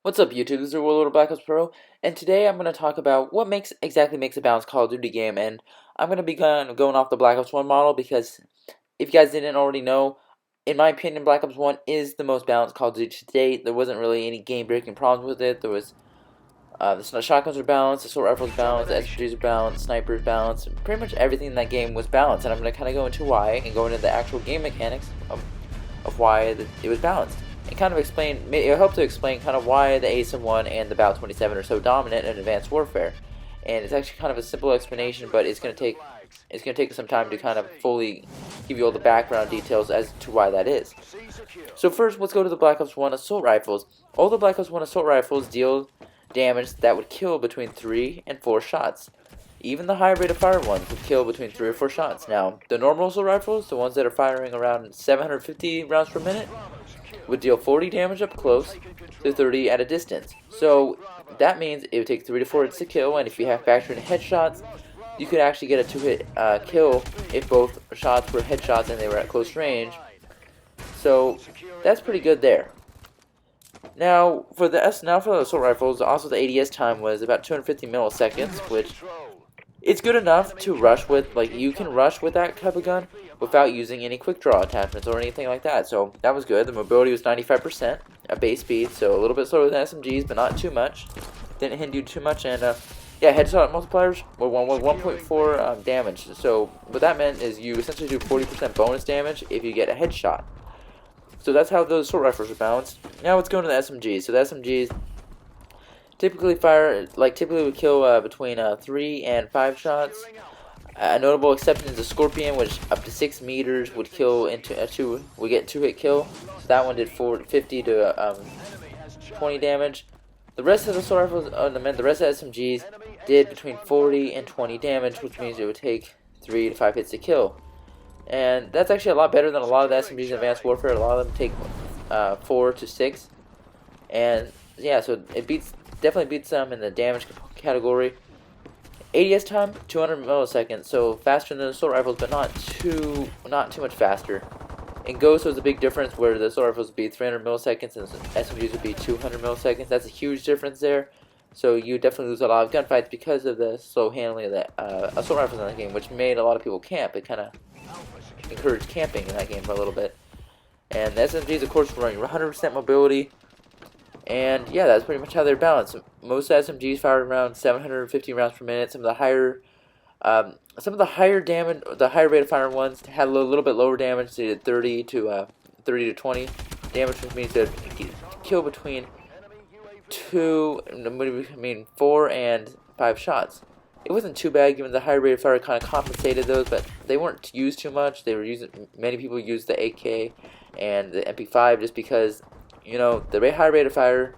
What's up, YouTube? This is World Black Ops Pro, and today I'm going to talk about what exactly makes a balanced Call of Duty game, and I'm going to be going off the Black Ops 1 model because if you guys didn't already know, in my opinion, Black Ops 1 is the most balanced Call of Duty to date. There wasn't really any game-breaking problems with it. There was the shotguns were balanced, the assault rifles balanced, the SMGs were balanced, snipers balanced, pretty much everything in that game was balanced, and I'm going to kind of go into why and go into the actual game mechanics of why it was balanced. And kind of explain, it'll help to explain kind of why the ASM-1 and the BAL-27 are so dominant in advanced warfare. And it's actually kind of a simple explanation, but it's going to take some time to kind of fully give you all the background details as to why that is. So first, let's go to the Black Ops 1 assault rifles. All the Black Ops 1 assault rifles deal damage that would kill between 3 and 4 shots. Even the high rate of fire ones would kill between 3 or 4 shots. Now, the normal assault rifles, the ones that are firing around 750 rounds per minute, would deal 40 damage up close to 30 at a distance. So that means it would take 3 to 4 hits to kill, and if you have factor in headshots, you could actually get a 2-hit kill if both shots were headshots and they were at close range. So that's pretty good there. Now for the assault rifles, also the ADS time was about 250 milliseconds, which it's good enough to rush with. Like, you can rush with that type of gun without using any quick draw attachments or anything like that. So that was good. The mobility was 95% at base speed, so a little bit slower than SMGs, but not too much. Didn't hinder you too much, and yeah, headshot multipliers were 1.4 damage. So what that meant is you essentially do 40% bonus damage if you get a headshot. So that's how those assault rifles are balanced. Now let's go into the SMGs. So the SMGs typically would kill between 3 and 5 shots. A notable exception is the Scorpion, which up to 6 meters would kill into would get 2-hit kill. So that one did 50 to 20 damage. The rest of the assault rifles, the rest of the SMGs did between 40 and 20 damage, which means it would take 3 to 5 hits to kill. And that's actually a lot better than a lot of the SMGs in Advanced Warfare. A lot of them take 4 to 6. And yeah, so it definitely beats them in the damage category. ADS time, 200 milliseconds, so faster than the assault rifles, but not too much faster. In Ghost, there was a big difference where the assault rifles would be 300 milliseconds and the SMGs would be 200 milliseconds. That's a huge difference there. So you definitely lose a lot of gunfights because of the slow handling of the assault rifles in that game, which made a lot of people camp. It kind of encouraged camping in that game for a little bit. And the SMGs, of course, were running 100% mobility. And yeah, that's pretty much how they're balanced. Most SMGs fired around 750 rounds per minute. Some of the higher damage, the higher rate of fire ones had a little bit lower damage. They did 30 to 20 damage, which means they kill between 4 and 5 shots. It wasn't too bad, given the high rate of fire kind of compensated those, but they weren't used too much. Many people used the AK and the MP5 just because, you know, the high rate of fire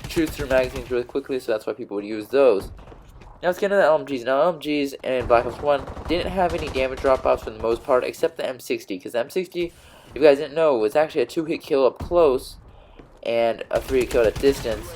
shoots through magazines really quickly, so that's why people would use those. Now let's get into the LMGs. Now LMGs in Black Ops 1 didn't have any damage drop-offs for the most part, except the M60, because the M60, if you guys didn't know, was actually a 2-hit kill up close and a 3-hit kill at distance.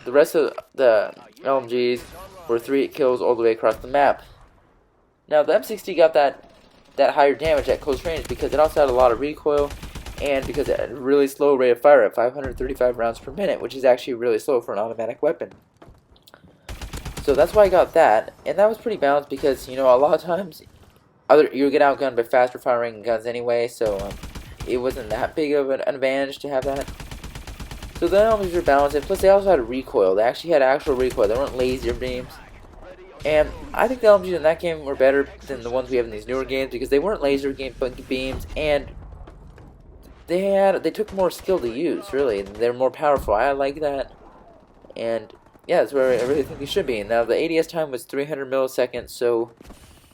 The rest of the LMGs were 3-hit kills all the way across the map. Now the M60 got that higher damage at close range because it also had a lot of recoil, and because it had a really slow rate of fire at 535 rounds per minute, which is actually really slow for an automatic weapon. So that's why I got that, and that was pretty balanced because, you know, a lot of times you get outgunned by faster firing guns anyway, so it wasn't that big of an advantage to have that. So the LMGs were balanced, and plus they also had recoil. They actually had actual recoil. They weren't laser beams. And I think the LMGs in that game were better than the ones we have in these newer games because they weren't laser beams, and they took more skill to use, really. They're more powerful. I like that. And yeah, that's where I really think they should be. Now the ADS time was 300 milliseconds, so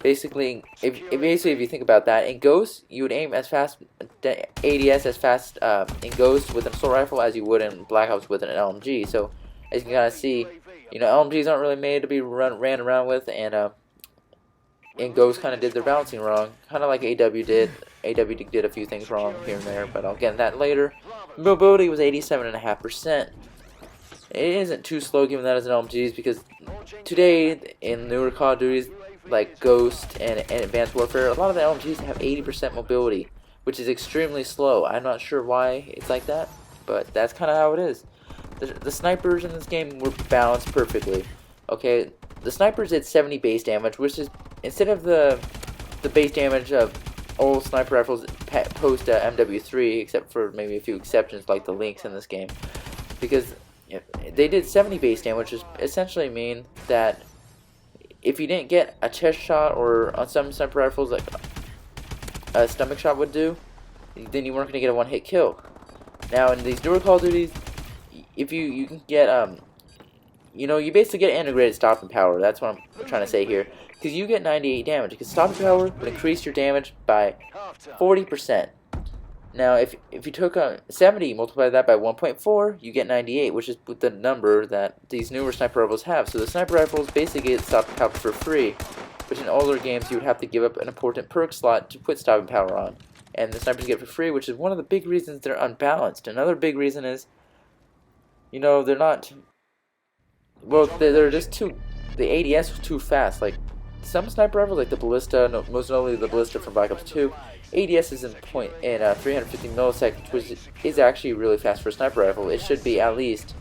basically, if you think about that, in Ghost, you would aim as fast, ADS as fast in Ghost with an assault rifle as you would in Black Ops with an LMG. So as you can kind of see, you know, LMGs aren't really made to be ran around with, and in Ghost kind of did their balancing wrong, kind of like AW did. AW did a few things wrong here and there, but I'll get into that later. Mobility was 87.5%. It isn't too slow given that as an LMGs, because today in newer Call of Duties like Ghost and Advanced Warfare, a lot of the LMGs have 80% mobility, which is extremely slow. I'm not sure why it's like that, but that's kind of how it is. The snipers in this game were balanced perfectly. Okay, the snipers did 70 base damage, which is, instead of the base damage of old sniper rifles post MW3, except for maybe a few exceptions like the Lynx in this game, because they did 70 base damage, which essentially mean that if you didn't get a chest shot, or on some sniper rifles like a stomach shot would do, then you weren't going to get a one-hit kill. Now in these newer Call of Duties, if you can get you basically get integrated stopping power. That's what I'm trying to say here, because you get 98 damage. Because stopping power would increase your damage by 40%. Now if you took 70, multiply that by 1.4, you get 98, which is the number that these newer sniper rifles have. So the sniper rifles basically get stopping power for free, which in older games you would have to give up an important perk slot to put stopping power on. And the snipers get for free, which is one of the big reasons they're unbalanced. Another big reason is, they're not, well, they're just too, the ADS was too fast. Like, some sniper rifles, like the Ballista, most notably the Ballista from Black Ops 2, ADS is in 350 milliseconds, which is actually really fast for a sniper rifle. It should be at least,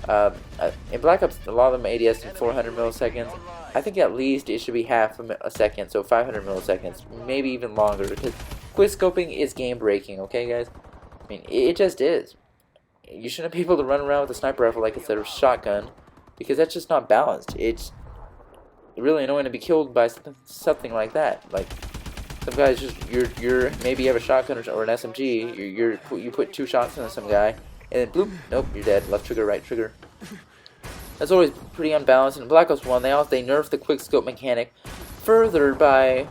in Black Ops, a lot of them ADS in 400 milliseconds. I think at least it should be half a second, so 500 milliseconds, maybe even longer, because quick scoping is game breaking, okay guys? I mean, it just is. You shouldn't be able to run around with a sniper rifle like it's a shotgun, because that's just not balanced. It's really annoying to be killed by something like that. Like, some guys just, maybe you have a shotgun or an SMG, you put 2 shots into some guy, and then bloop, nope, you're dead. Left trigger, right trigger. That's always pretty unbalanced. In Black Ops 1, they nerfed the quick scope mechanic further by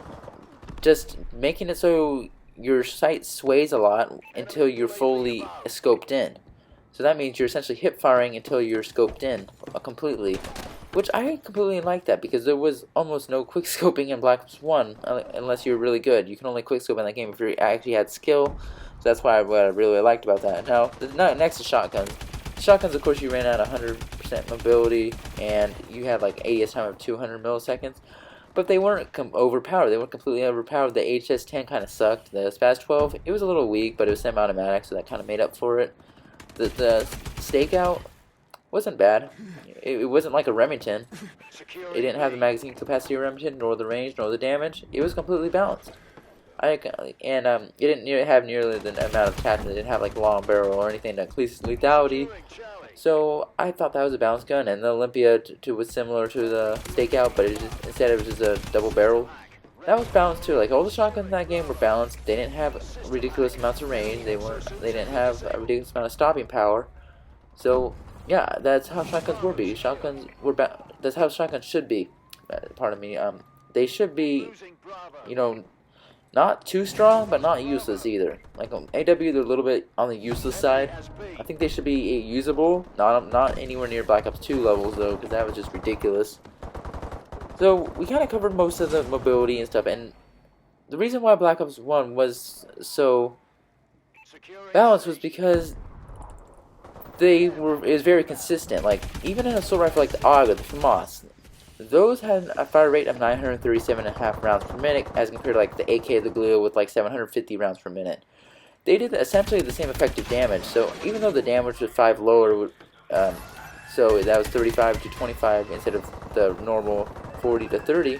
just making it so your sight sways a lot until you're fully scoped in. So that means you're essentially hip firing until you're scoped in completely, which I completely like that, because there was almost no quick scoping in Black Ops 1 unless you were really good. You can only quick scope in that game if you actually had skill. So that's what I really liked about that. Now, next is shotguns. Shotguns, of course, you ran out 100% mobility, and you had like ADS time of 200 milliseconds. But they weren't overpowered. They weren't completely overpowered. The HS-10 kind of sucked. The SPAS-12, it was a little weak, but it was semi-automatic, so that kind of made up for it. The stakeout wasn't bad. It wasn't like a Remington. It didn't have the magazine capacity of Remington, nor the range, nor the damage. It was completely balanced. It didn't have nearly the amount of attachment. It didn't have like long barrel or anything that increases lethality. So I thought that was a balanced gun, and the Olympia was similar to the stakeout, but instead it was just a double barrel. That was balanced too. Like, all the shotguns in that game were balanced. They didn't have ridiculous amounts of range. They didn't have a ridiculous amount of stopping power. So yeah, that's how shotguns will be. That's how shotguns should be. Pardon me. They should be, not too strong, but not useless either. Like AW, they're a little bit on the useless side. I think they should be usable. Not anywhere near Black Ops 2 levels though, because that was just ridiculous. So we kind of covered most of the mobility and stuff, and the reason why Black Ops 1 was so balanced was because it was very consistent. Like, even an assault rifle like the AUG or the Famas, those had a fire rate of 937.5 rounds per minute, as compared to like the AK, the Glue, with like 750 rounds per minute. They did essentially the same effective damage. So even though the damage was 5 lower, so that was 35 to 25 instead of the normal 40 to 30,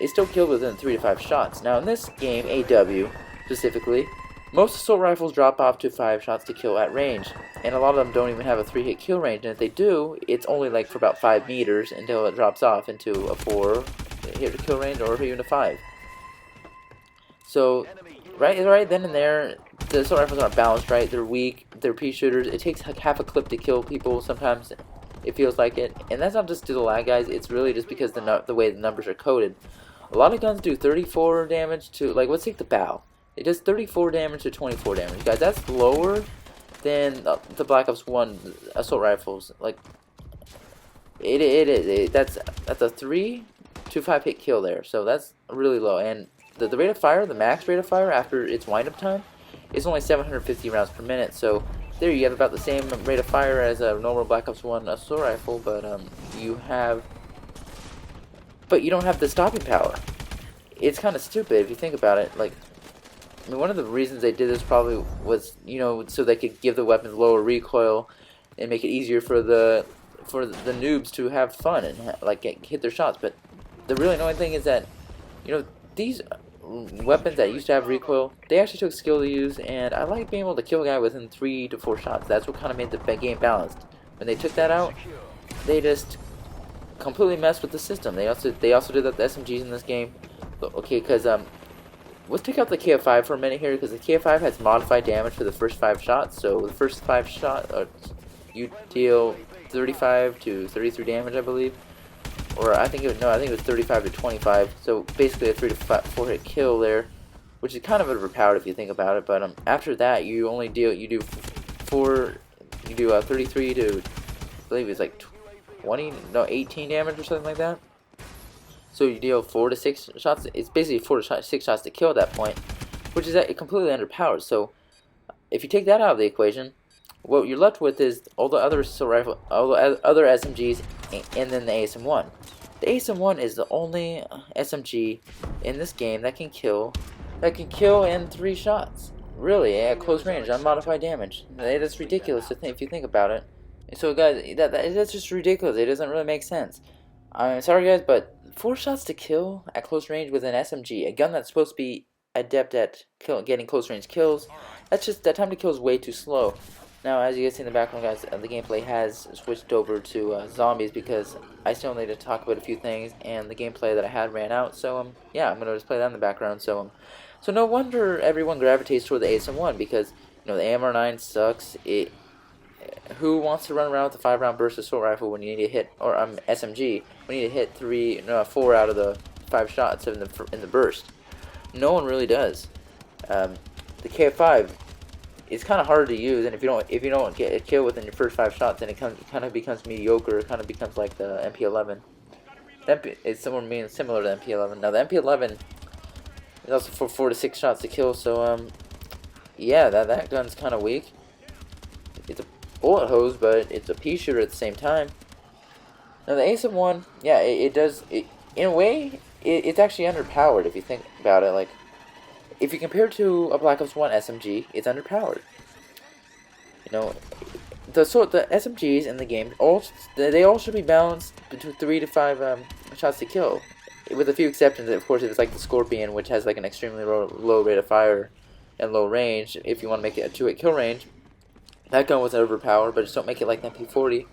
it still killed within 3 to 5 shots. Now in this game, AW specifically, most assault rifles drop off to 5 shots to kill at range, and a lot of them don't even have a 3-hit kill range, and if they do, it's only like for about 5 meters until it drops off into a 4-hit kill range, or even a 5. So right then and there, the assault rifles aren't balanced right. They're weak, they're pea shooters. It takes like half a clip to kill people sometimes. It feels like it, and that's not just due to lag, guys. It's really just because the way the numbers are coded. A lot of guns do 34 damage to, like, let's take the BAL. It does 34 damage to 24 damage, guys. That's lower than the Black Ops 1 assault rifles. Like, it is. That's a 3 to 5 hit kill there. So that's really low. And the rate of fire, the max rate of fire after its wind up time, is only 750 rounds per minute. So there you have about the same rate of fire as a normal Black Ops 1 assault rifle, but you don't have the stopping power. It's kind of stupid if you think about it. Like, I mean, one of the reasons they did this probably was, so they could give the weapons lower recoil, and make it easier for the noobs to have fun and hit their shots. But the really annoying thing is that, you know, these weapons that used to have recoil, they actually took skill to use, and I like being able to kill a guy within 3 to 4 shots. That's what kind of made the game balanced. When they took that out, they just completely messed with the system. They also did that with the SMGs in this game. Okay, because let's take out the KF5 for a minute here, because the KF5 has modified damage for the first 5 shots. So the first 5 shots, you deal 35 to 33 damage, I believe. Or I think it was 35 to 25. So basically a 3 to 4 hit kill there, which is kind of overpowered if you think about it. But after that, you do 33 to, I believe it's like 18 damage or something like that. So you deal 4 to 6 shots. It's basically 4 to 6 shots to kill at that point, which is completely underpowered. So if you take that out of the equation, what you're left with is all the other other SMGs, and then the ASM-1. The ASM-1 is the only SMG in this game that can kill in 3 shots. Really, at close range, unmodified damage. That's ridiculous to think if you think about it. So guys, that's just ridiculous. It doesn't really make sense. I'm sorry guys, but 4 shots to kill at close range with an SMG, a gun that's supposed to be adept at getting close range kills, that time to kill is way too slow. Now, as you guys see in the background, guys, the gameplay has switched over to zombies because I still need to talk about a few things, and the gameplay that I had ran out. So yeah, I'm gonna just play that in the background. So no wonder everyone gravitates toward the ASM-1 because the AMR9 sucks. Who wants to run around with a 5-round burst assault rifle when you need to hit, or SMG, when you need to hit 4 out of the 5 shots in the burst? No one really does. The KF5 is kind of hard to use, and if you don't get a kill within your first 5 shots, then it kind of becomes mediocre. It kind of becomes like the MP11. It's similar to the MP11. Now the MP11 is also for 4 to 6 shots to kill. So yeah, that gun's kind of weak. It's a bullet hose, but it's a pea shooter at the same time. Now the ASM-1, yeah, in a way, it's actually underpowered if you think about it. Like, if you compare it to a Black Ops 1 SMG, it's underpowered. The SMGs in the game, they all should be balanced between 3 to 5 shots to kill, with a few exceptions. Of course, it's like the Scorpion, which has like an extremely low rate of fire and low range. If you want to make it a 2-hit kill range, that gun was overpowered, but just don't make it like the MP40.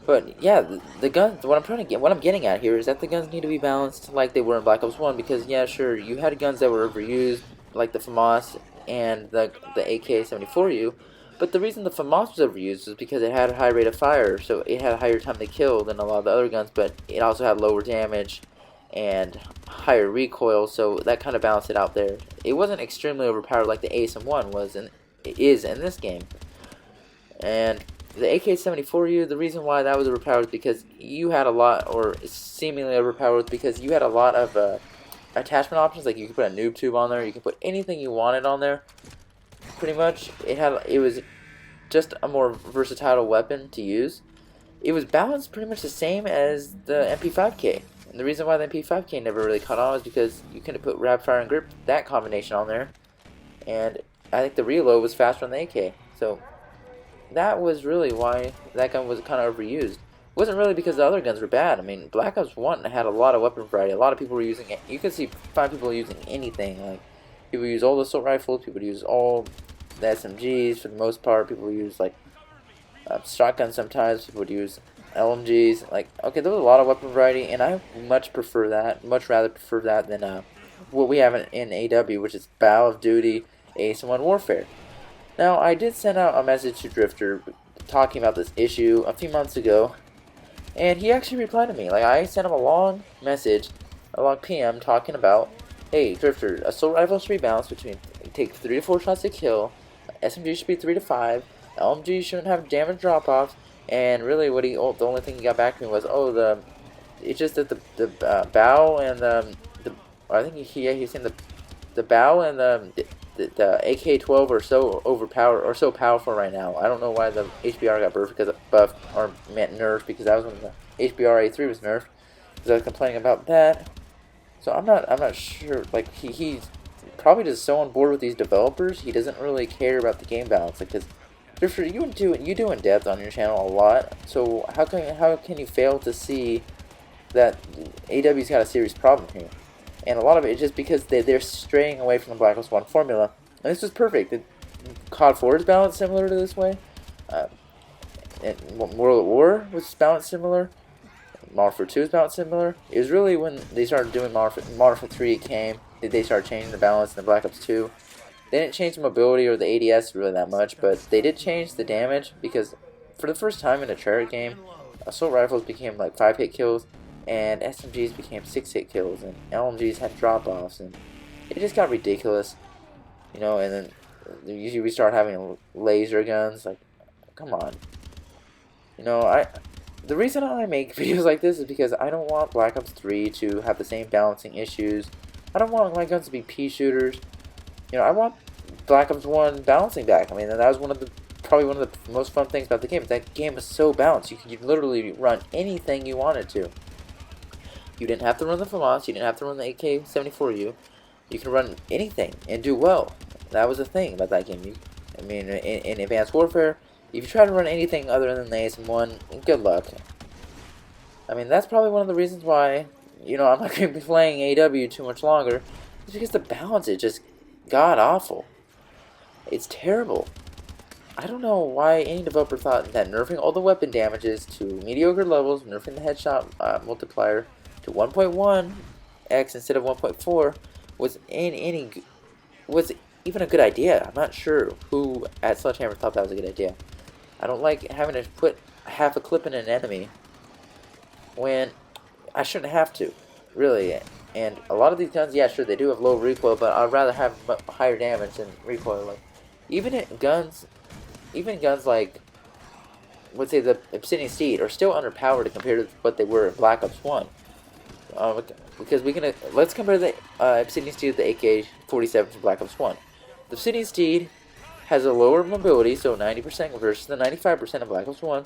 But yeah, the guns. What I'm getting at here is that the guns need to be balanced like they were in Black Ops 1. Because yeah, sure, you had guns that were overused, like the Famas and the AK74u. But the reason the Famas was overused is because it had a high rate of fire, so it had a higher time to kill than a lot of the other guns. But it also had lower damage and higher recoil, so that kind of balanced it out there. It wasn't extremely overpowered like the ASM-1 was, and it is in this game. And the AK74u, the reason why that was overpowered is because you had a lot, or seemingly overpowered, because you had a lot of attachment options. Like you could put a noob tube on there, you could put anything you wanted on there. Pretty much, it was just a more versatile weapon to use. It was balanced pretty much the same as the MP5K. And the reason why the MP5K never really caught on is because you couldn't put rapid fire and grip, that combination on there. And I think the reload was faster on the AK. So that was really why that gun was kind of overused. It wasn't really because the other guns were bad. I mean, Black Ops 1 had a lot of weapon variety. A lot of people were using it. You could find people using anything. Like, people use all the assault rifles. People use all the SMGs for the most part. People use like shotguns sometimes. People would use LMGs. Like, okay, there was a lot of weapon variety, and I much rather prefer that than what we have in AW, which is Battle of Duty, AS1 Warfare. Now, I did send out a message to Drifter talking about this issue a few months ago, and he actually replied to me. Like, I sent him a long message, a long PM, talking about, hey, Drifter, assault rifles should be balanced between, take 3 to 4 shots to kill, SMG should be 3 to 5, LMG shouldn't have damage drop-offs, and really the only thing he got back to me was, it's just that the bow and I think he's saying the bow and the AK-12 are so overpowered or so powerful right now. I don't know why the HBR got buffed or nerfed, because that was when the HBR A3 was nerfed. Because I was complaining about that. So I'm not sure. Like he's probably just so on board with these developers, he doesn't really care about the game balance. Because Drifter, you do in depth on your channel a lot. So how can you fail to see that AW's got a serious problem here? And a lot of it is just because they're straying away from the Black Ops 1 formula. And this was perfect. COD 4 is balanced similar to this way. Uh, and World at War was balanced similar. Modern Warfare 2 is balanced similar. It was really when they started doing Modern Warfare 3 came that they started changing the balance in the Black Ops 2. They didn't change the mobility or the ADS really that much, but they did change the damage because for the first time in a turret game, assault rifles became like 5-hit kills, and SMGs became 6-hit kills, and LMGs had drop-offs, and it just got ridiculous, you know. And then usually we start having laser guns. Like, come on, you know. The reason I make videos like this is because I don't want Black Ops 3 to have the same balancing issues. I don't want my guns to be pea shooters. You know, I want Black Ops 1 balancing back. I mean, that was probably one of the most fun things about the game. That game is so balanced. You could literally run anything you wanted to. You didn't have to run the Famas. You didn't have to run the AK74u. You can run anything and do well. That was the thing about that game. I mean, in Advanced Warfare, if you try to run anything other than the ASM1, good luck. I mean, that's probably one of the reasons why, you know, I'm not going to be playing AW too much longer. It's because the balance is just god-awful. It's terrible. I don't know why any developer thought that nerfing all the weapon damages to mediocre levels, nerfing the headshot multiplier to 1.1x instead of 1.4 was was even a good idea. I'm not sure who at Sledgehammer thought that was a good idea. I don't like having to put half a clip in an enemy when I shouldn't have to, really. And a lot of these guns, yeah, sure, they do have low recoil, but I'd rather have higher damage than recoil. Like, even guns like, let's say the Obsidian Steed, are still underpowered compared to what they were in Black Ops 1. Because let's compare the Obsidian Steed to the AK-47 from Black Ops 1. The Obsidian Steed has a lower mobility, so 90% versus the 95% of Black Ops 1.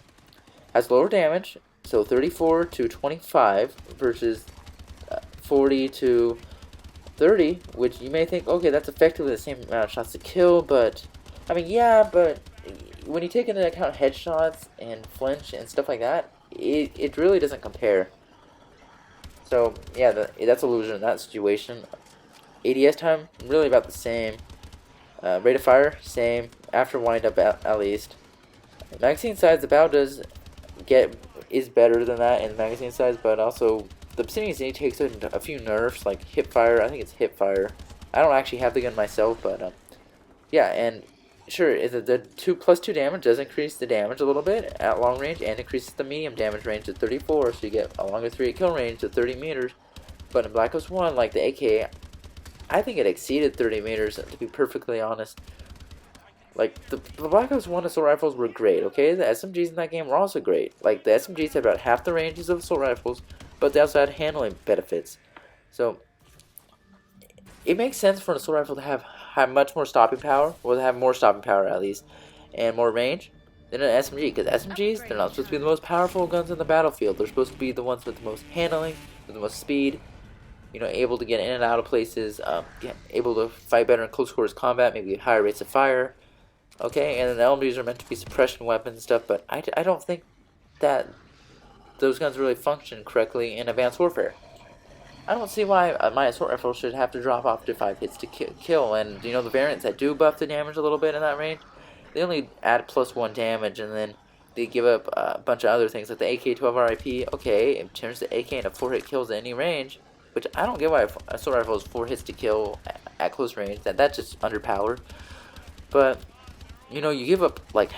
Has lower damage, so 34 to 25 versus 40 to 30, which you may think, okay, that's effectively the same amount of shots to kill, but, I mean, yeah, but when you take into account headshots and flinch and stuff like that, it really doesn't compare. So, yeah, that's a loser in that situation. ADS time, really about the same. Rate of fire, same. After wind up, at least. Magazine size, the bow is better than that in magazine size, but also the Obsidian Steed takes a few nerfs, like hip fire. I think it's hip fire. I don't actually have the gun myself, but yeah, and sure, the 2+2 damage does increase the damage a little bit at long range, and increases the medium damage range to 34, so you get a longer 3-hit kill range to 30 meters. But in Black Ops 1, like the AK, I think it exceeded 30 meters, to be perfectly honest. Like, the Black Ops 1 assault rifles were great, okay? The SMGs in that game were also great. Like, the SMGs had about half the ranges of assault rifles, but they also had handling benefits. So, it makes sense for an assault rifle to have much more stopping power, or to have more stopping power at least, and more range than an SMG. Because SMGs, they're not supposed to be the most powerful guns in the battlefield. They're supposed to be the ones with the most handling, with the most speed, you know, able to get in and out of places, able to fight better in close quarters combat, maybe higher rates of fire. Okay, and then the LMGs are meant to be suppression weapons and stuff, but I don't think that those guns really function correctly in Advanced Warfare. I don't see why my assault rifle should have to drop off to 5 hits to kill, and you know, the variants that do buff the damage a little bit in that range, they only add +1 damage, and then they give up a bunch of other things, like the AK-12RIP. Okay, it turns the AK into 4-hit kills at any range, which I don't get why assault rifle is 4 hits to kill at close range. That's just underpowered. But you know, you give up like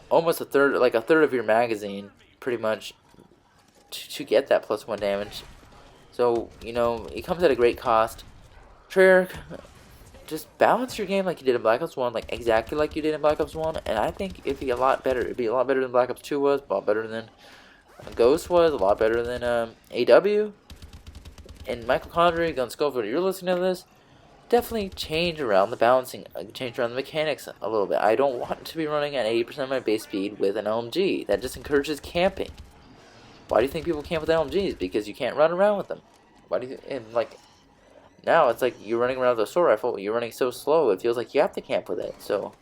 almost a third of your magazine, pretty much, to get that +1 damage. So you know, it comes at a great cost. Treyarch, just balance your game like you did in Black Ops 1, like exactly like you did in Black Ops 1, and I think it'd be a lot better. It'd be a lot better than Black Ops 2 was, a lot better than Ghost was, a lot better than AW. And Michael Condrey, Gun Schofield, you're listening to this, definitely change around the balancing, change around the mechanics a little bit. I don't want to be running at 80% of my base speed with an LMG. That just encourages camping. Why do you think people camp with LMGs? Because you can't run around with them. Why do you? And like, now it's like you're running around with a assault rifle. You're running so slow, it feels like you have to camp with it. So,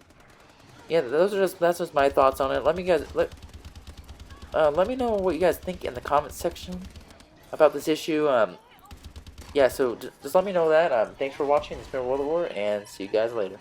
yeah, that's just my thoughts on it. Let me know what you guys think in the comments section about this issue. Yeah, so just let me know that. Thanks for watching. It's been World of War, and see you guys later.